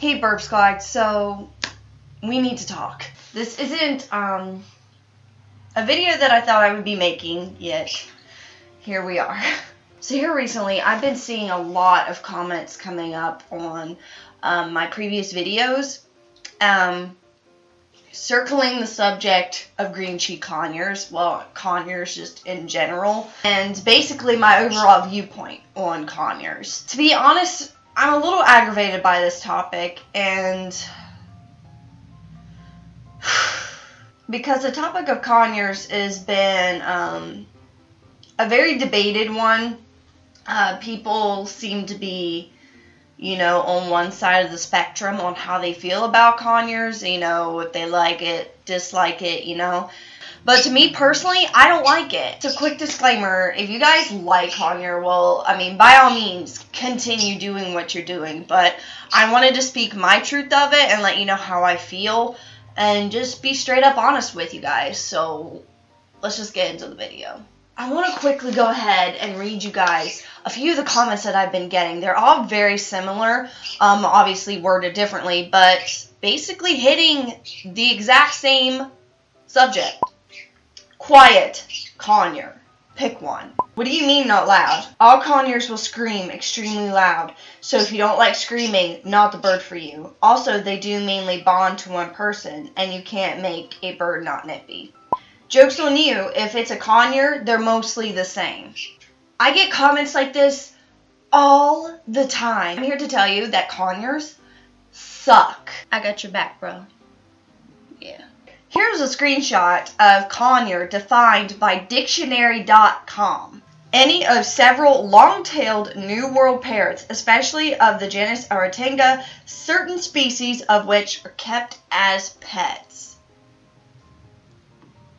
Hey Burp Squad, so we need to talk. This isn't a video that I thought I would be making, yet here we are. So here recently, I've been seeing a lot of comments coming up on my previous videos, circling the subject of green cheek conures, well, conures just in general, and basically my overall viewpoint on conures. To be honest, I'm a little aggravated by this topic, and because the topic of conures has been a very debated one. People seem to be, you know, on one side of the spectrum on how they feel about conures, you know, if they like it, dislike it, you know. But to me personally, I don't like it. So quick disclaimer, if you guys like conure, well, I mean, by all means, continue doing what you're doing. But I wanted to speak my truth of it and let you know how I feel and just be straight up honest with you guys. So let's just get into the video. I want to quickly go ahead and read you guys a few of the comments that I've been getting. They're all very similar, obviously worded differently, but basically hitting the exact same subject. Quiet conure. Pick one. What do you mean not loud? All conures will scream extremely loud, so if you don't like screaming, not the bird for you. Also, they do mainly bond to one person, and you can't make a bird not nippy. Joke's on you, if it's a conure, they're mostly the same. I get comments like this all the time. I'm here to tell you that conures suck. I got your back, bro. Yeah. Here's a screenshot of conure defined by dictionary.com. Any of several long-tailed New World parrots, especially of the genus Aratinga, certain species of which are kept as pets.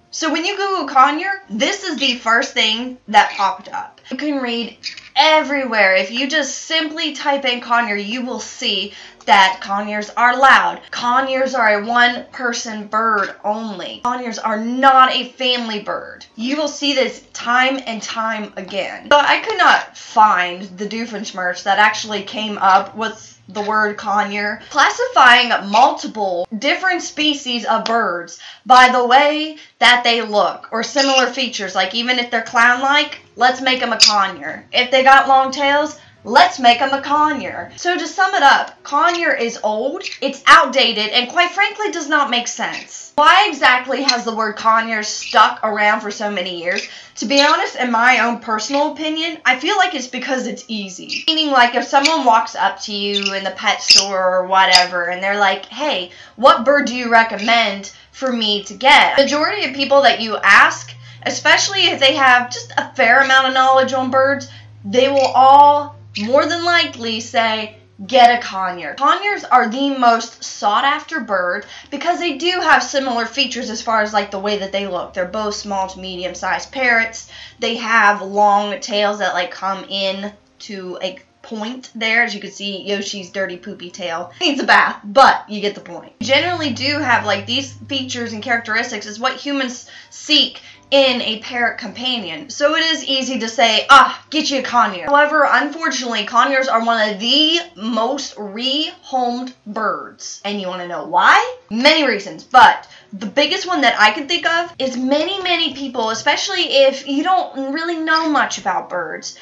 So when you Google conure, this is the first thing that popped up. You can read everywhere. If you just simply type in conure, you will see that conures are loud. Conures are a one-person bird only. Conures are not a family bird. You will see this time and time again. So I could not find the Doofenshmirtz that actually came up with the word conure, classifying multiple different species of birds by the way that they look or similar features. Like even if they're clown-like, let's make them a conure. If they got long tails, let's make them a conure. So to sum it up, conure is old, it's outdated, and quite frankly does not make sense. Why exactly has the word conure stuck around for so many years? To be honest, in my own personal opinion, I feel like it's because it's easy. Meaning like if someone walks up to you in the pet store or whatever and they're like, hey, what bird do you recommend for me to get? The majority of people that you ask, especially if they have just a fair amount of knowledge on birds, they will all more than likely say, get a conure. Conures are the most sought after bird because they do have similar features as far as like the way that they look. They're both small to medium sized parrots. They have long tails that like come in to a point there. As you can see, Yoshi's dirty poopy tail needs a bath, but you get the point. Generally do have like these features and characteristics is what humans seek in a parrot companion. So it is easy to say, get you a conure. However, unfortunately, conures are one of the most rehomed birds. And you want to know why? Many reasons, but the biggest one that I can think of is many people, especially if you don't really know much about birds,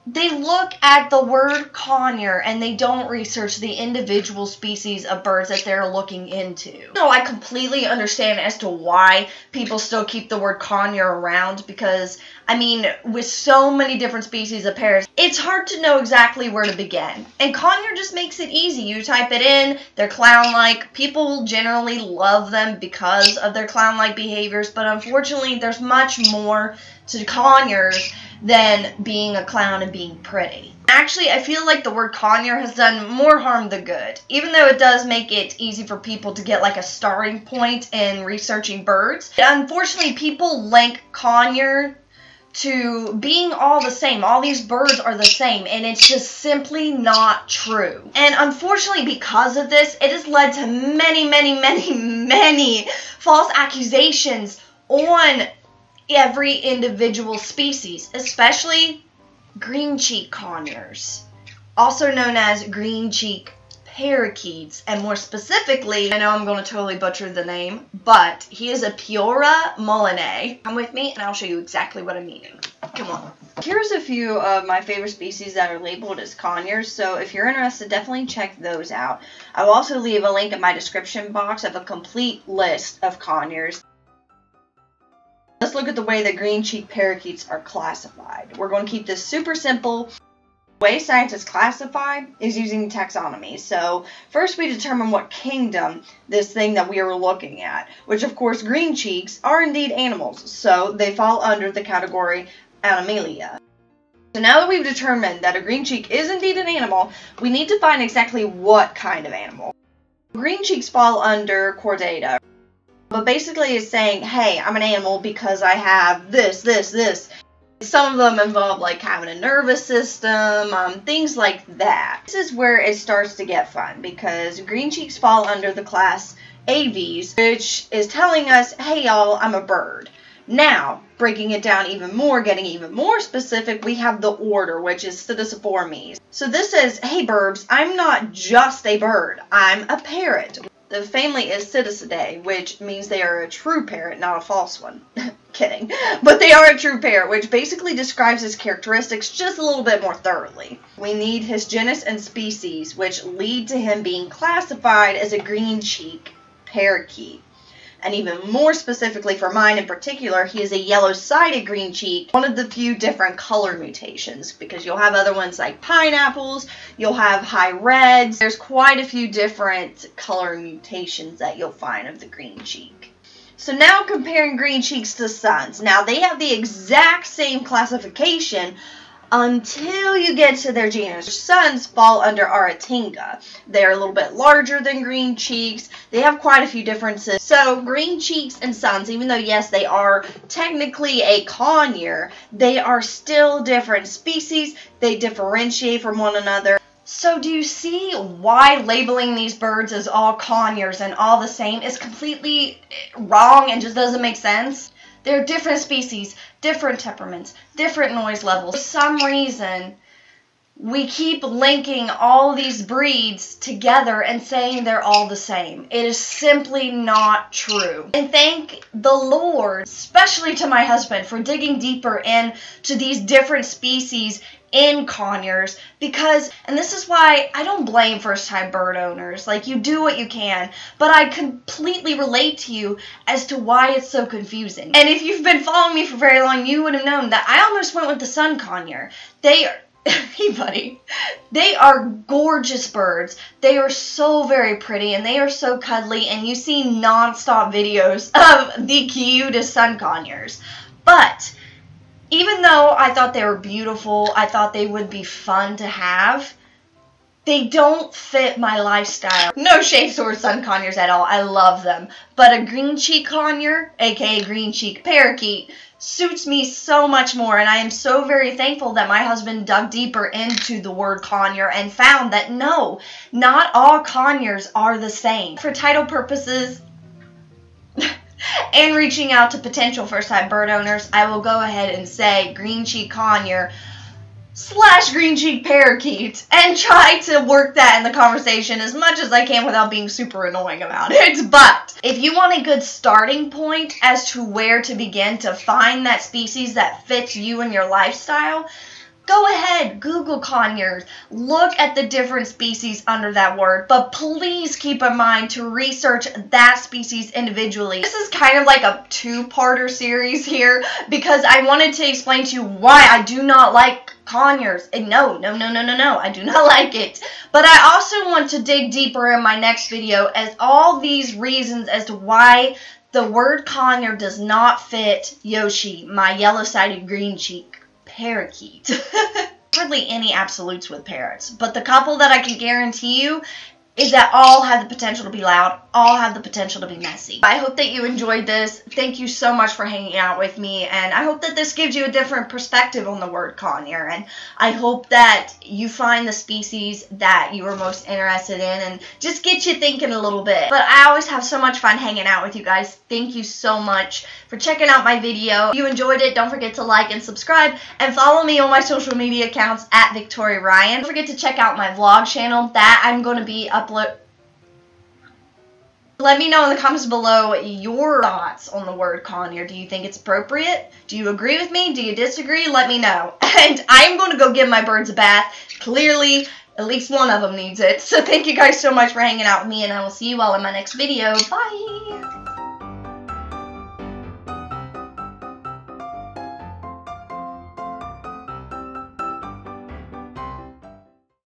they look at the word conure and they don't research the individual species of birds that they're looking into. So I completely understand as to why people still keep the word conure around because, I mean, with so many different species of parrots, it's hard to know exactly where to begin. And conure just makes it easy. You type it in, they're clown-like. People generally love them because of their clown-like behaviors, but unfortunately there's much more to conures than being a clown and being pretty. Actually, I feel like the word conure has done more harm than good. Even though it does make it easy for people to get like a starting point in researching birds, unfortunately people link conure to being all the same. All these birds are the same, and it's just simply not true. And unfortunately, because of this, it has led to many false accusations on every individual species, especially green cheek conures, also known as green cheek parakeets, and more specifically, I know I'm going to totally butcher the name, but he is a Piora mullinae. Come with me and I'll show you exactly what I'm meaning. Come on. Here's a few of my favorite species that are labeled as conures, so if you're interested, definitely check those out. I will also leave a link in my description box of a complete list of conures. Let's look at the way that green-cheeked parakeets are classified. We're going to keep this super simple. The way science is classified is using taxonomy. So first we determine what kingdom this thing that we are looking at, which of course green cheeks are indeed animals, so they fall under the category Animalia. So now that we've determined that a green cheek is indeed an animal, we need to find exactly what kind of animal. Green cheeks fall under Chordata, but basically it's saying, hey, I'm an animal because I have this. Some of them involve like having a nervous system, things like that. This is where it starts to get fun because green cheeks fall under the class Aves, which is telling us, hey y'all, I'm a bird. Now, breaking it down even more, getting even more specific, we have the order, which is Psittaciformes. So this says, hey birbs, I'm not just a bird, I'm a parrot. The family is Psittacidae, which means they are a true parrot, not a false one. Kidding. But they are a true parrot, which basically describes his characteristics just a little bit more thoroughly. We need his genus and species, which lead to him being classified as a green-cheek parakeet. And even more specifically for mine in particular, he is a yellow-sided green cheek, one of the few different color mutations, because you'll have other ones like pineapples, you'll have high reds. There's quite a few different color mutations that you'll find of the green cheek. So now comparing green cheeks to suns. Now they have the exact same classification until you get to their genus. Suns fall under Aratinga. They're a little bit larger than green cheeks. They have quite a few differences. So green cheeks and suns, even though yes, they are technically a conure, they are still different species. They differentiate from one another. So do you see why labeling these birds as all conures and all the same is completely wrong and just doesn't make sense? They're different species, different temperaments, different noise levels. For some reason, we keep linking all these breeds together and saying they're all the same. It is simply not true. And thank the Lord, especially to my husband, for digging deeper into these different species in conures, because, and this is why I don't blame first-time bird owners, like, you do what you can, but I completely relate to you as to why it's so confusing. And if you've been following me for very long, you would have known that I almost went with the sun conure. They are, hey buddy, they are gorgeous birds. They are so very pretty, and they are so cuddly, and you see non-stop videos of the cutest sun conures. But even though I thought they were beautiful, I thought they would be fun to have, they don't fit my lifestyle. No shade towards sun conures at all. I love them. But a green cheek conure, aka green cheek parakeet, suits me so much more, and I am so very thankful that my husband dug deeper into the word conure and found that no, not all conures are the same. For title purposes and reaching out to potential first-time bird owners, I will go ahead and say green cheek conure / green cheek parakeet and try to work that in the conversation as much as I can without being super annoying about it. But if you want a good starting point as to where to begin to find that species that fits you and your lifestyle, go ahead, Google conures, look at the different species under that word, but please keep in mind to research that species individually. This is kind of like a two-parter series here because I wanted to explain to you why I do not like conures. And no, I do not like it. But I also want to dig deeper in my next video as all these reasons as to why the word conure does not fit Yoshi, my yellow-sided green cheek parakeet. Hardly any absolutes with parrots, but the couple that I can guarantee you is that all have the potential to be loud, all have the potential to be messy. I hope that you enjoyed this. Thank you so much for hanging out with me, and I hope that this gives you a different perspective on the word conure, and I hope that you find the species that you are most interested in and just get you thinking a little bit. But I always have so much fun hanging out with you guys. Thank you so much for checking out my video. If you enjoyed it, don't forget to like and subscribe, and follow me on my social media accounts at Victoria Ryan. Don't forget to check out my vlog channel that I'm going to be upload. Let me know in the comments below your thoughts on the word conure. Do you think it's appropriate? Do you agree with me? Do you disagree? Let me know. And I'm going to go give my birds a bath. Clearly, at least one of them needs it. So thank you guys so much for hanging out with me, and I will see you all in my next video. Bye!